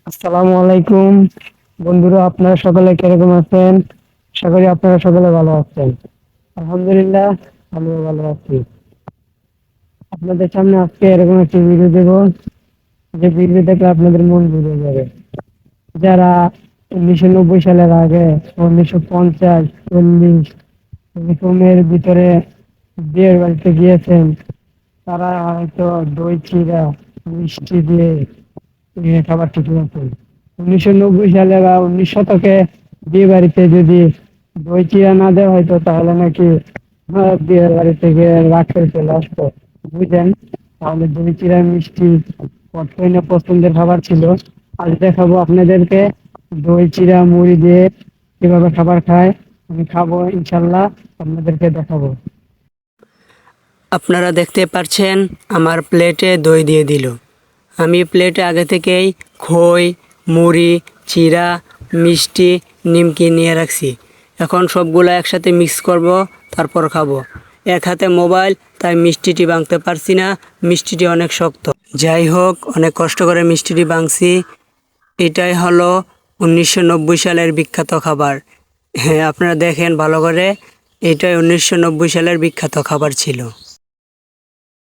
আসসালামু আলাইকুম বন্ধুরা, আপনারা সকলে কিরকম আছেন? আশা করি আপনারা সকলে ভালো আছেন। আলহামদুলিল্লাহ, আমিও ভালো আছি। আপনাদের সামনে আজকে এরকম একটি ভিডিও দেব, যে ভিডিও দেখলে আপনাদের মন জুড়ে যাবে। যারা 1990 সালের আগে 1950, 40 এরকমের ভিতরে বিয়ের বাড়িতে গিয়েছেন, তারা হয়তো দই চিড়া মিষ্টি দিয়ে খাবারটি খেয়েছেন। 1990 সালে বা 19 শতকে বিয়ে বাড়িতে যদি দই চিড়া না দেওয়া হয়তো, তাহলে নাকি বিয়ের বাড়ি থেকে রাগ করে চলে আসতো, বুঝলেন? তাহলে দই চিড়া মিষ্টি কতই না পছন্দের খাবার ছিল। আজ দেখাবো আপনাদেরকে দই চিড়া মুড়ি দিয়ে কিভাবে খাবার খায়। আমি খাবো ইনশাল্লাহ, আপনাদেরকে দেখাবো। আপনারা দেখতে পাচ্ছেন আমার প্লেটে দই দিয়ে দিল। আমি প্লেটে আগে থেকেই খই, মুড়ি, চিড়া, মিষ্টি, নিমকি নিয়ে রাখছি। এখন সবগুলো একসাথে মিক্স করব, তারপর খাবো। এক হাতে মোবাইল, তাই মিষ্টিটি ভাঙতে পারছি না, মিষ্টিটি অনেক শক্ত। যাই হোক, অনেক কষ্ট করে মিষ্টিটি ভাঙছি। এটাই হলো 1990 সালের বিখ্যাত খাবার। হ্যাঁ, আপনারা দেখেন ভালো করে, এটাই 1990 সালের বিখ্যাত খাবার ছিল।